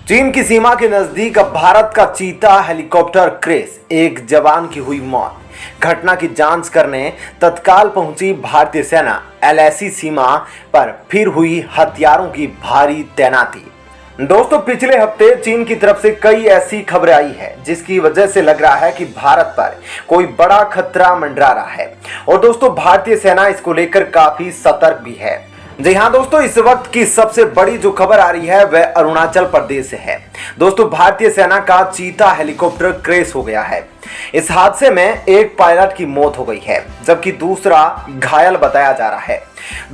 चीन की सीमा के नजदीक अब भारत का चीता हेलीकॉप्टर क्रैश, एक जवान की हुई मौत। घटना की जांच करने तत्काल पहुंची भारतीय सेना। एलएसी सीमा पर फिर हुई हथियारों की भारी तैनाती। दोस्तों, पिछले हफ्ते चीन की तरफ से कई ऐसी खबरें आई है जिसकी वजह से लग रहा है कि भारत पर कोई बड़ा खतरा मंडरा रहा है। और दोस्तों, भारतीय सेना इसको लेकर काफी सतर्क भी है। जी हाँ दोस्तों, इस वक्त की सबसे बड़ी जो खबर आ रही है वह अरुणाचल प्रदेश से है। दोस्तों, भारतीय सेना का चीता हेलीकॉप्टर क्रैश हो गया है। इस हादसे में एक पायलट की मौत हो गई है जबकि दूसरा घायल बताया जा रहा है।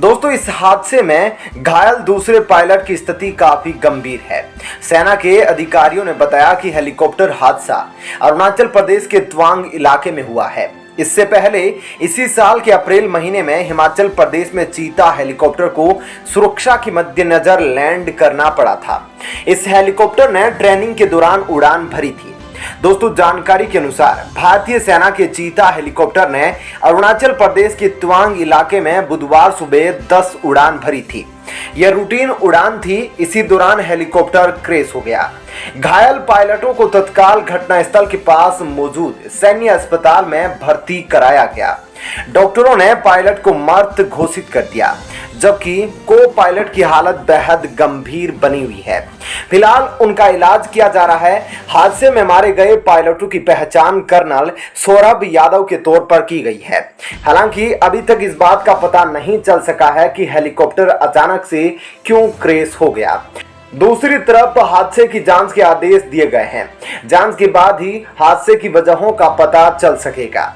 दोस्तों, इस हादसे में घायल दूसरे पायलट की स्थिति काफी गंभीर है। सेना के अधिकारियों ने बताया कि हेलीकॉप्टर हादसा अरुणाचल प्रदेश के तवांग इलाके में हुआ है। इससे पहले इसी साल के अप्रैल महीने में हिमाचल प्रदेश में चीता हेलीकॉप्टर को सुरक्षा के मद्देनजर लैंड करना पड़ा था। इस हेलीकॉप्टर ने ट्रेनिंग के दौरान उड़ान भरी थी। दोस्तों, जानकारी के अनुसार भारतीय सेना के चीता हेलीकॉप्टर ने अरुणाचल प्रदेश के तवांग इलाके में बुधवार सुबह 10 उड़ान भरी थी। यह रूटीन उड़ान थी। इसी दौरान हेलीकॉप्टर क्रैश हो गया। घायल पायलटों को तत्काल घटनास्थल के पास मौजूद सैन्य अस्पताल में भर्ती कराया गया। डॉक्टरों ने पायलट को मृत घोषित कर दिया जबकि को पायलट की हालत बेहद गंभीर बनी हुई है। फिलहाल उनका इलाज किया जा रहा है। हादसे में मारे गए पायलटों की पहचान कर्नल सौरभ यादव के तौर पर की गई है। हालांकि अभी तक इस बात का पता नहीं चल सका है कि हेलीकॉप्टर अचानक से क्यों क्रैश हो गया। दूसरी तरफ हादसे की जांच के आदेश दिए गए हैं। जांच के बाद ही हादसे की वजहों का पता चल सकेगा।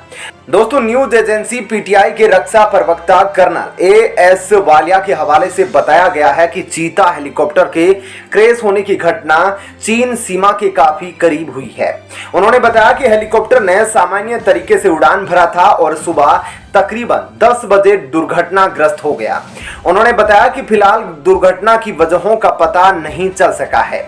दोस्तों, न्यूज एजेंसी पीटीआई के रक्षा प्रवक्ता कर्नल एएस वालिया के हवाले से बताया गया है कि चीता हेलीकॉप्टर के क्रैश होने की घटना चीन सीमा के काफी करीब हुई है। उन्होंने बताया कि हेलीकॉप्टर ने सामान्य तरीके से उड़ान भरा था और सुबह तकरीबन 10 बजे दुर्घटनाग्रस्त हो गया। उन्होंने बताया कि फिलहाल दुर्घटना की वजहों का पता नहीं चल सका है।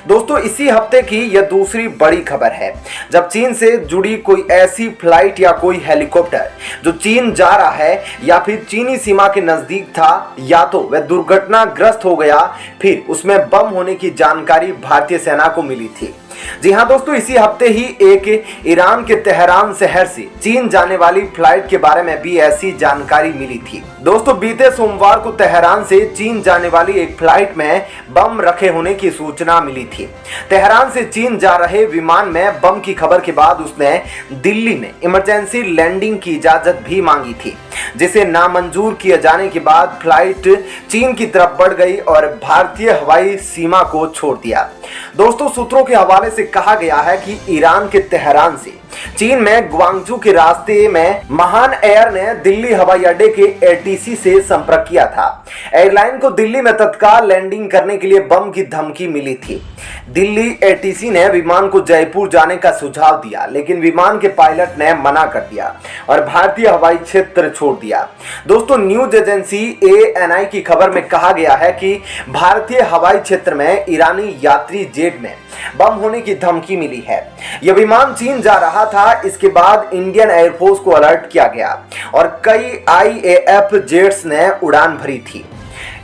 दोस्तों, इसी हफ्ते की यह दूसरी बड़ी खबर है जब चीन से जुड़ी कोई ऐसी फ्लाइट या कोई हेलीकॉप्टर जो चीन जा रहा है या फिर चीनी सीमा के नजदीक था या तो वह दुर्घटनाग्रस्त हो गया, फिर उसमें बम होने की जानकारी भारतीय सेना को मिली थी। जी हां दोस्तों, इसी हफ्ते ही एक ईरान के तेहरान शहर से चीन जाने वाली फ्लाइट के बारे में भी ऐसी जानकारी मिली थी। दोस्तों, बीते सोमवार को तेहरान से चीन जाने वाली एक फ्लाइट में बम रखे होने की सूचना मिली थी। तेहरान से चीन जा रहे विमान में बम की खबर के बाद उसने दिल्ली में इमरजेंसी लैंडिंग की इजाजत भी मांगी थी, जिसे नामंजूर किए जाने के बाद फ्लाइट चीन की तरफ बढ़ गई और भारतीय हवाई सीमा को छोड़ दिया। दोस्तों, सूत्रों के हवाले से कहा गया है कि ईरान के तेहरान से चीन में ग्वांगझू के रास्ते में महान एयर ने दिल्ली हवाई अड्डे के एटीसी से संपर्क किया था। एयरलाइन को दिल्ली में तत्काल लैंडिंग करने के लिए बम की धमकी मिली थी। दिल्ली एटीसी ने विमान को जयपुर जाने का सुझाव दिया, लेकिन विमान के पायलट ने मना कर दिया और भारतीय हवाई क्षेत्र छोड़ दिया। दोस्तों, न्यूज एजेंसी एएनआई की खबर में कहा गया है कि भारतीय हवाई क्षेत्र में ईरानी यात्री जेट में बम होने की धमकी मिली है। यह विमान चीन जा रहा था। इसके बाद इंडियन एयरफोर्स को अलर्ट किया गया और कई आईएएफ जेट्स ने उड़ान भरी थी।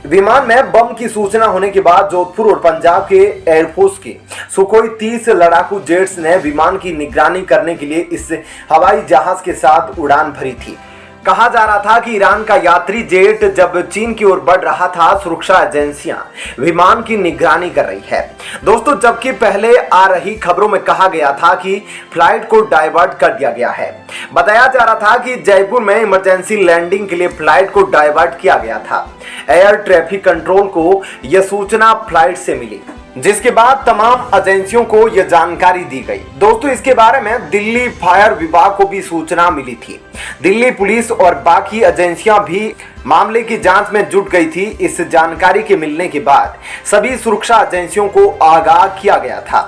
विमान में बम की सूचना होने के बाद जोधपुर और पंजाब के एयरफोर्स के सुखोई 30 लड़ाकू जेट्स ने विमान की निगरानी करने के लिए इस हवाई जहाज के साथ उड़ान भरी थी। कहा जा रहा था कि ईरान का यात्री जेट जब चीन की ओर बढ़ रहा था, सुरक्षा एजेंसियां विमान की निगरानी कर रही है। दोस्तों, जबकि पहले आ रही खबरों में कहा गया था कि फ्लाइट को डाइवर्ट कर दिया गया है। बताया जा रहा था कि जयपुर में इमरजेंसी लैंडिंग के लिए फ्लाइट को डाइवर्ट किया गया था। एयर ट्रैफिक कंट्रोल को यह सूचना फ्लाइट से मिली, जिसके बाद तमाम एजेंसियों को यह जानकारी दी गई। दोस्तों, इसके बारे में दिल्ली फायर विभाग को भी सूचना मिली थी। दिल्ली पुलिस और बाकी एजेंसियां भी मामले की जांच में जुट गई थी। इस जानकारी के मिलने के बाद सभी सुरक्षा एजेंसियों को आगाह किया गया था।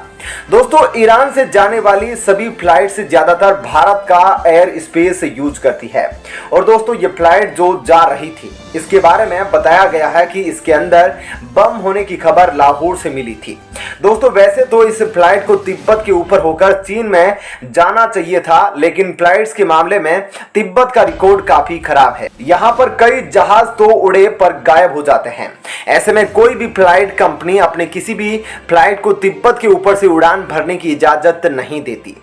दोस्तों ईरान से जाने वाली सभी फ्लाइट्स ज्यादातर भारत का एयर स्पेस यूज करती है। और दोस्तों ये फ्लाइट जो जा रही थी इसके बारे में बताया गया है कि इसके अंदर बम होने की खबर लाहौर से मिली थी। दोस्तों वैसे तो इस फ्लाइट को तिब्बत के ऊपर होकर चीन में जाना चाहिए था, लेकिन फ्लाइट्स के मामले में तिब्बत का रिकॉर्ड काफी खराब है। यहाँ पर कई जहाज तो उड़े पर गायब हो जाते हैं। ऐसे में कोई भी फ्लाइट कंपनी अपने किसी भी फ्लाइट को तिब्बत के ऊपर से उड़ान भरने की इजाजत नहीं देती।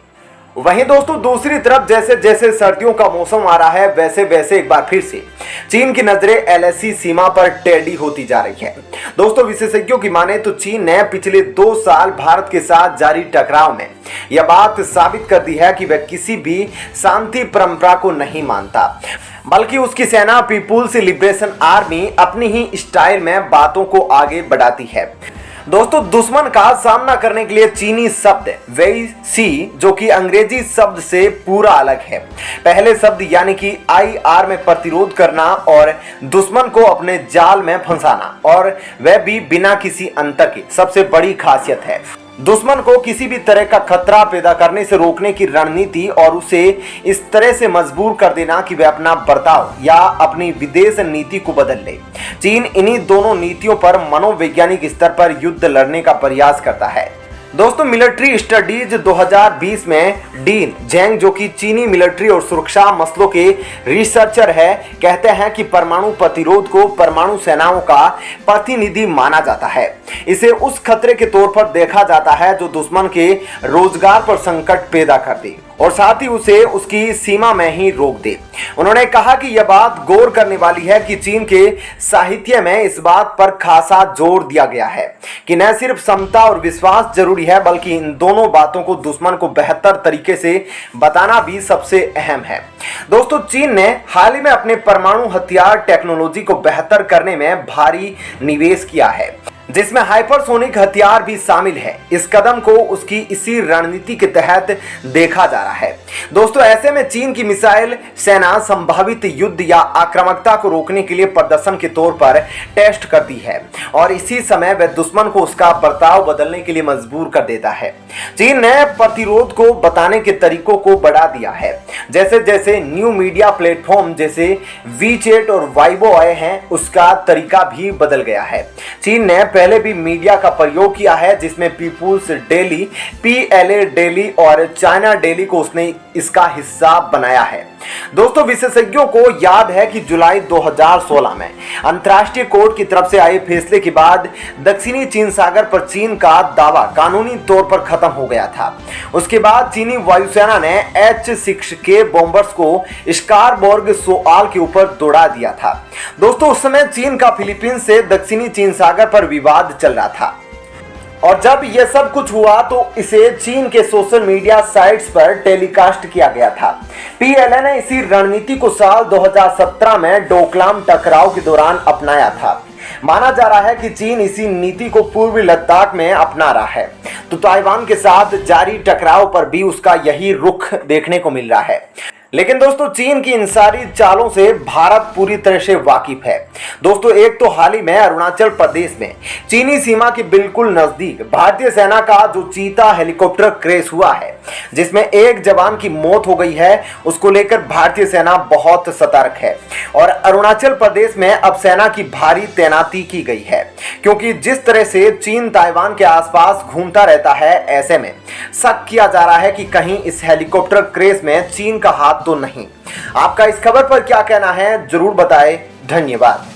वहीं दोस्तों दूसरी तरफ जैसे जैसे सर्दियों का मौसम आ रहा है वैसे वैसे एक बार फिर से चीन की नजरें एलएसी सीमा पर टेढ़ी होती जा रही है। दोस्तों विशेषज्ञों की माने तो चीन ने पिछले 2 साल भारत के साथ जारी टकराव में यह बात साबित कर दी है कि वह किसी भी शांति परंपरा को नहीं मानता, बल्कि उसकी सेना पीपुल्स लिबरेशन आर्मी अपनी ही स्टाइल में बातों को आगे बढ़ाती है। दोस्तों दुश्मन का सामना करने के लिए चीनी शब्द वेई सी, जो कि अंग्रेजी शब्द से पूरा अलग है। पहले शब्द यानी कि IR में प्रतिरोध करना और दुश्मन को अपने जाल में फंसाना, और वह भी बिना किसी अंतर की, सबसे बड़ी खासियत है। दुश्मन को किसी भी तरह का खतरा पैदा करने से रोकने की रणनीति और उसे इस तरह से मजबूर कर देना कि वह अपना बर्ताव या अपनी विदेश नीति को बदल ले। चीन इन्हीं दोनों नीतियों पर मनोवैज्ञानिक स्तर पर युद्ध लड़ने का प्रयास करता है। दोस्तों मिलिट्री स्टडीज 2020 में डीन जेंग, जो कि चीनी मिलिट्री और सुरक्षा मसलों के रिसर्चर है, कहते हैं कि परमाणु प्रतिरोध को परमाणु सेनाओं का प्रतिनिधि माना जाता है। इसे उस खतरे के तौर पर देखा जाता है जो दुश्मन के रोजगार पर संकट पैदा कर दे और साथ ही उसे उसकी सीमा में ही रोक दे। उन्होंने कहा कि यह बात गौर करने वाली है कि चीन के साहित्य में इस बात पर खासा जोर दिया गया है कि न सिर्फ समता और विश्वास जरूरी है, बल्कि इन दोनों बातों को दुश्मन को बेहतर तरीके से बताना भी सबसे अहम है। दोस्तों चीन ने हाल ही में अपने परमाणु हथियार टेक्नोलॉजी को बेहतर करने में भारी निवेश किया है, जिसमें हाइपरसोनिक हथियार भी शामिल है। इस कदम को उसकी इसी रणनीति के तहत देखा जा रहा है। दोस्तों ऐसे में चीन की मिसाइल सेना संभावित युद्ध या आक्रामकता को रोकने के लिए प्रदर्शन के तौर पर टेस्ट करती है, और इसी समय वह दुश्मन को उसका बर्ताव बदलने के लिए मजबूर कर देता है। चीन ने प्रतिरोध को बताने के तरीकों को बढ़ा दिया है। जैसे जैसे न्यू मीडिया प्लेटफॉर्म जैसे वीचैट और वाइबो आए हैं, उसका तरीका भी बदल गया है। चीन ने पहले भी मीडिया का प्रयोग किया है, जिसमें पीपुल्स डेली, PLA डेली और चाइना डेली को उसने इसका हिस्सा बनाया है। दोस्तों विशेषज्ञों को याद है कि जुलाई 2016 में अंतर्राष्ट्रीय कोर्ट की तरफ से आए फैसले के बाद दक्षिणी चीन सागर पर चीन का दावा कानूनी तौर पर खत्म हो गया था। उसके बाद चीनी वायुसेना ने H-6K बॉम्बर्स को स्कारबोर्ग सोआल के ऊपर दौड़ा दिया था। दोस्तों उस समय चीन का फिलीपींस से दक्षिणी चीन सागर पर विवाद चल रहा था, और जब यह सब कुछ हुआ तो इसे चीन के सोशल मीडिया साइट्स पर टेलीकास्ट किया गया था। PLA ने इसी रणनीति को साल 2017 में डोकलाम टकराव के दौरान अपनाया था। माना जा रहा है कि चीन इसी नीति को पूर्वी लद्दाख में अपना रहा है, तो ताइवान के साथ जारी टकराव पर भी उसका यही रुख देखने को मिल रहा है। लेकिन दोस्तों चीन की इन सारी चालों से भारत पूरी तरह से वाकिफ है। दोस्तों एक तो हाल ही में अरुणाचल प्रदेश में चीनी सीमा के बिल्कुल नजदीक भारतीय सेना का जो चीता हेलीकॉप्टर क्रैश हुआ है, जिसमें एक जवान की मौत हो गई है, उसको लेकर भारतीय सेना बहुत सतर्क है। और अरुणाचल प्रदेश में अब सेना की भारी तैनाती की गई है, क्योंकि जिस तरह से चीन ताइवान के आसपास घूमता रहता है, ऐसे में शक किया जा रहा है कि कहीं इस हेलीकॉप्टर क्रैश में चीन का हाथ तो नहीं। आपका इस खबर पर क्या कहना है जरूर बताएं। धन्यवाद।